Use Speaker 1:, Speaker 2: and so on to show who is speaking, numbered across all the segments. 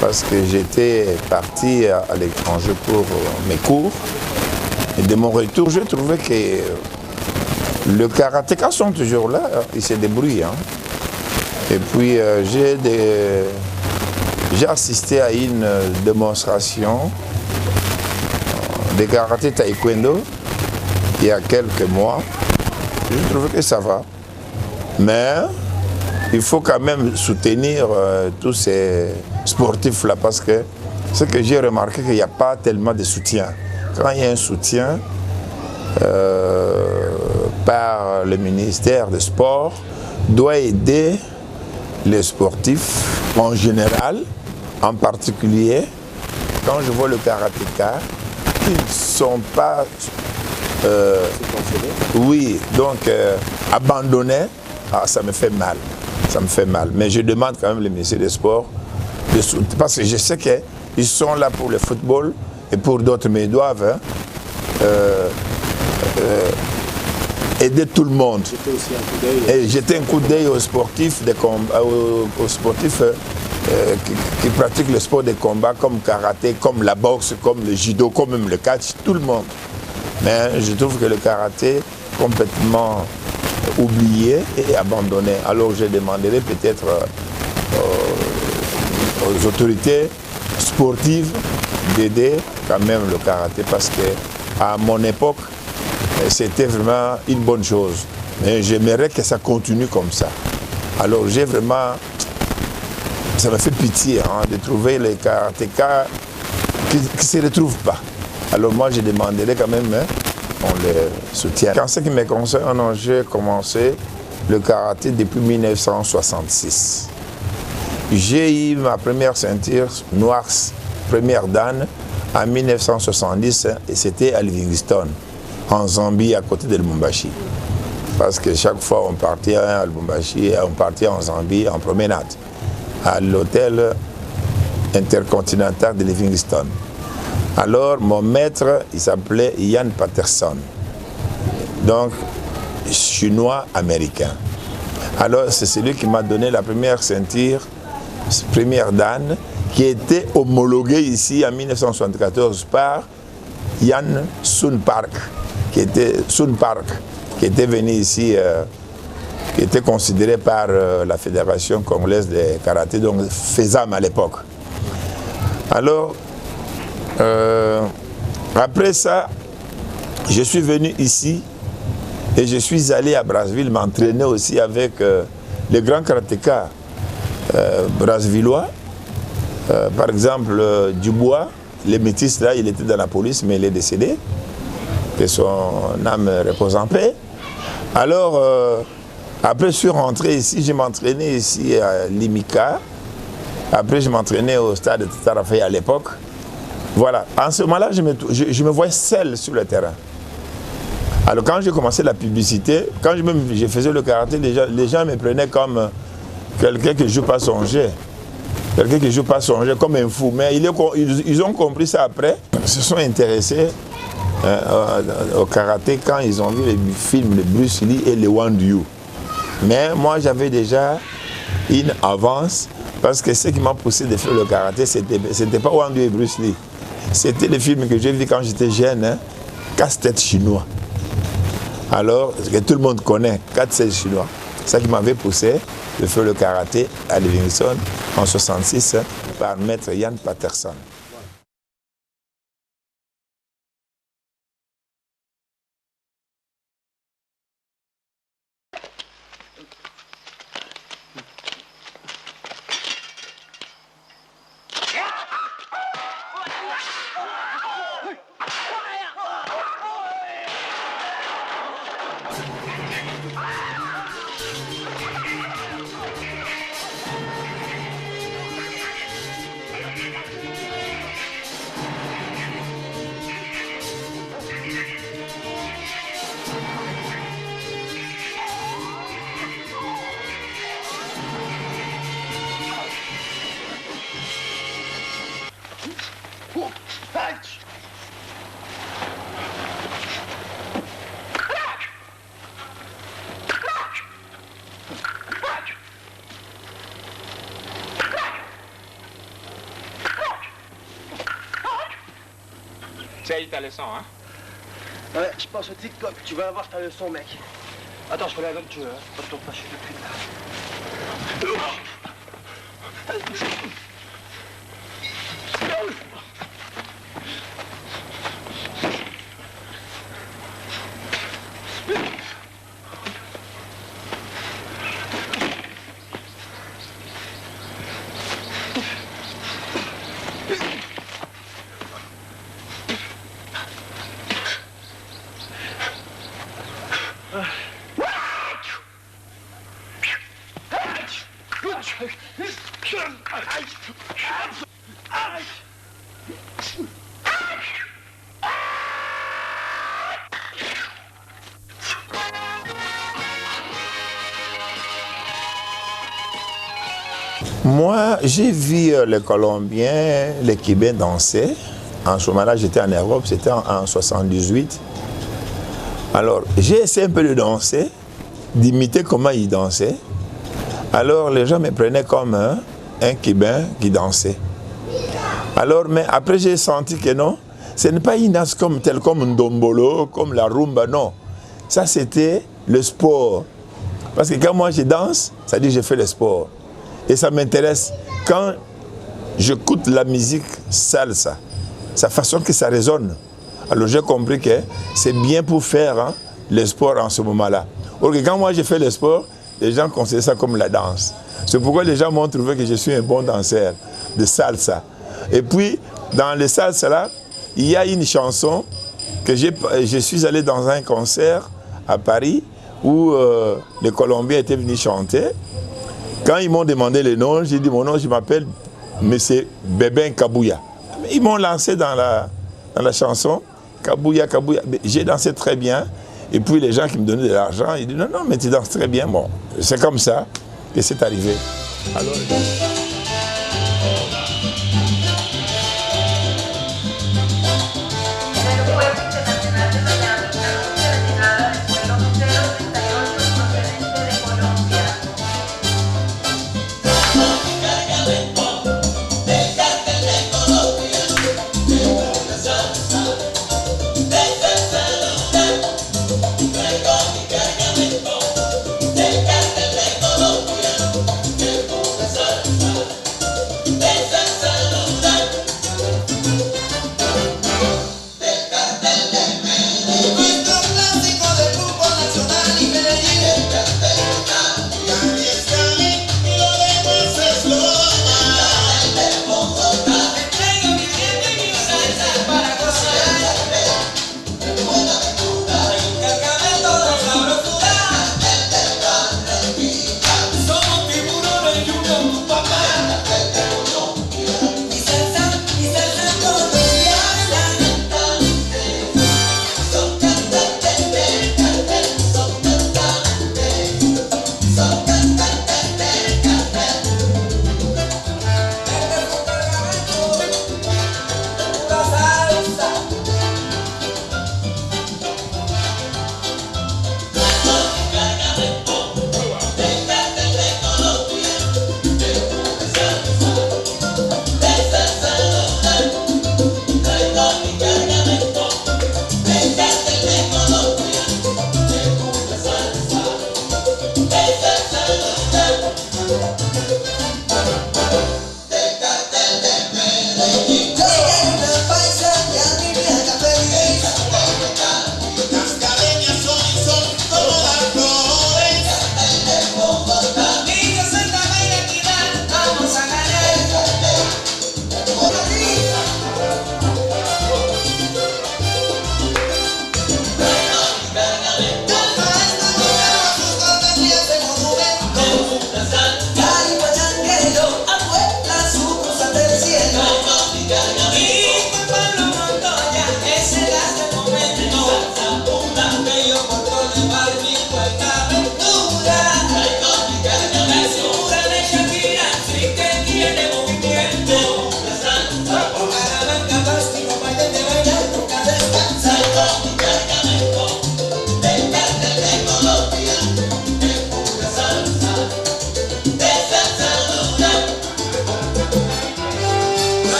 Speaker 1: parce que j'étais parti à l'étranger pour mes cours. Et de mon retour, j'ai trouvé que le karatéka sont toujours là, ils se débrouillent. Hein. Et puis j'ai assisté à une démonstration de karaté taekwondo il y a quelques mois. J'ai trouvé que ça va. Mais il faut quand même soutenir tous ces sportifs-là parce que ce que j'ai remarqué, qu'il n'y a pas tellement de soutien. Quand il y a un soutien par le ministère des Sports, doit aider les sportifs en général, en particulier, quand je vois le karatéka, ils ne sont pas abandonnés, ça me fait mal. Ça me fait mal. Mais je demande quand même le ministère des Sports, parce que je sais qu'ils sont là pour le football et pour d'autres, mais ils doivent aider tout le monde. Et jeter un coup d'œil aux sportifs, qui pratiquent le sport de combat comme karaté, comme la boxe, comme le judo, comme même le catch, tout le monde. Mais je trouve que le karaté est complètement oublié et abandonné. Alors je demanderai peut-être aux autorités sportives d'aider quand même le karaté parce qu'à mon époque, c'était vraiment une bonne chose. Mais j'aimerais que ça continue comme ça. Alors j'ai vraiment... Ça me fait pitié de trouver les karatékas qui ne se retrouvent pas. Alors moi je demanderai quand même qu'on les soutienne. En ce qui me concerne, j'ai commencé le karaté depuis 1966. J'ai eu ma première ceinture noire, première dan, en 1970 et c'était à Livingstone, en Zambie, à côté de Lubumbashi. Parce que chaque fois on partait à Lubumbashi, on partait en Zambie en promenade, à l'hôtel intercontinental de Livingstone. Alors mon maître, il s'appelait Ian Patterson, donc chinois-américain. Alors c'est celui qui m'a donné la première ceinture, première dan, qui était homologuée ici en 1974 par Yan Sun Park, qui était venu ici, qui était considéré par la Fédération congolaise de karaté, donc FESAM à l'époque. Alors, après ça, je suis venu ici et je suis allé à Brazzaville m'entraîner aussi avec les grands karatékas brassavillois. Par exemple, Dubois, le métis là, il était dans la police, mais il est décédé. Que son âme repose en paix. Alors, après, je suis rentré ici, je m'entraînais ici à Limika. Après, je m'entraînais au stade de Tatarafé à l'époque. Voilà. En ce moment-là, je me voyais seul sur le terrain. Alors, quand j'ai commencé la publicité, quand je faisais le karaté, les gens me prenaient comme quelqu'un qui ne joue pas son jeu. Quelqu'un qui ne joue pas son jeu comme un fou. Mais ils ont compris ça après. Ils se sont intéressés au karaté quand ils ont vu les films de Bruce Lee et les Wang Yu. Mais moi j'avais déjà une avance parce que ce qui m'a poussé de faire le karaté, c'était pas Wang Yu et Bruce Lee. C'était les films que j'ai vus quand j'étais jeune, Casse-tête chinois. Alors, que tout le monde connaît, Casse-tête chinois. C'est ça qui m'avait poussé de faire le karaté à Livingstone en 1966 par maître Ian Patterson.
Speaker 2: Ça y est, ta leçon, hein?
Speaker 3: Ouais, je pense au TikTok. Tu vas avoir ta leçon, mec. Attends, je te la donne, tu veux. Pas de ton pas, je suis tout de suite là.
Speaker 1: Moi, j'ai vu les Colombiens, les Cubains danser. En ce moment-là, j'étais en Europe, c'était en 78. Alors, j'ai essayé un peu de danser, d'imiter comment ils dansaient. Alors, les gens me prenaient comme un Cubain qui dansait. Alors, mais après, j'ai senti que non, ce n'est pas une danse telle comme un dombolo, comme la rumba, non. Ça, c'était le sport. Parce que quand moi, je danse, ça dit que je fais le sport. Et ça m'intéresse quand j'écoute la musique salsa, sa façon que ça résonne. Alors j'ai compris que c'est bien pour faire le sport en ce moment-là. Or que quand moi j'ai fait le sport, les gens considèrent ça comme la danse. C'est pourquoi les gens m'ont trouvé que je suis un bon danseur de salsa. Et puis, dans le salsa là, il y a une chanson que je suis allé dans un concert à Paris où les Colombiens étaient venus chanter. Quand ils m'ont demandé le nom, j'ai dit mon nom, je m'appelle M. Bébin Kabouya. Ils m'ont lancé dans la chanson, Kabouya, Kabouya. J'ai dansé très bien. Et puis les gens qui me donnaient de l'argent, ils disent non, non, mais tu danses très bien. Bon, c'est comme ça que c'est arrivé. Alors,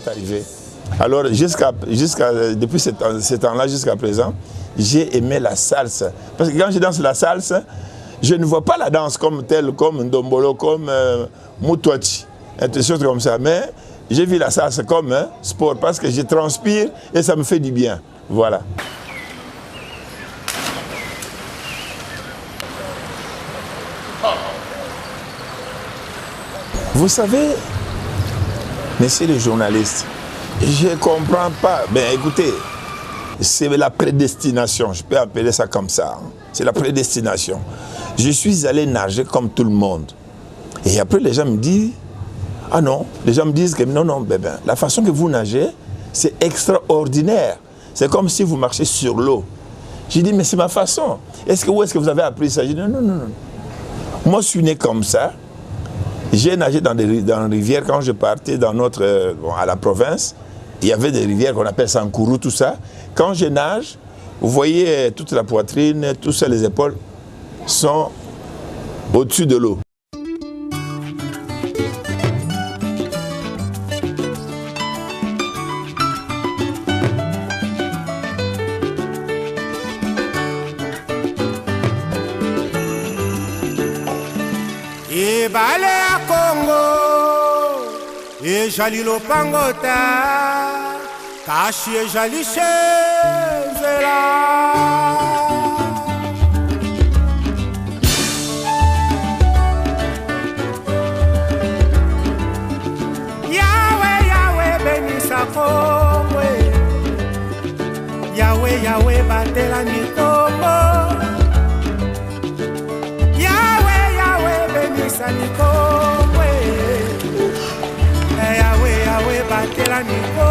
Speaker 1: c'est arrivé. Alors, depuis ce temps-là jusqu'à présent, j'ai aimé la salsa. Parce que quand je danse la salsa, je ne vois pas la danse comme telle, comme Ndombolo, comme Moutouachi, des choses comme ça. Mais j'ai vu la salsa comme un sport parce que je transpire et ça me fait du bien. Voilà. Vous savez, messieurs les journalistes, je ne comprends pas. Ben écoutez, c'est la prédestination, je peux appeler ça comme ça. C'est la prédestination. Je suis allé nager comme tout le monde. Et après, les gens me disent, ah non, les gens me disent que non, ben, la façon que vous nagez, c'est extraordinaire. C'est comme si vous marchez sur l'eau. J'ai dit, mais c'est ma façon. Où est-ce que vous avez appris ça? J'ai dit, non. Moi, je suis né comme ça. J'ai nagé dans les rivières quand je partais à la province. Il y avait des rivières qu'on appelle Sankourou, tout ça. Quand je nage, vous voyez toute la poitrine, tout ça, les épaules sont au-dessus de l'eau.
Speaker 2: Ebale ya Congo ejali lopangota kashi ejali shenzela Yahweh benisa Congo Yahweh batela mikombo Yahweh batela niko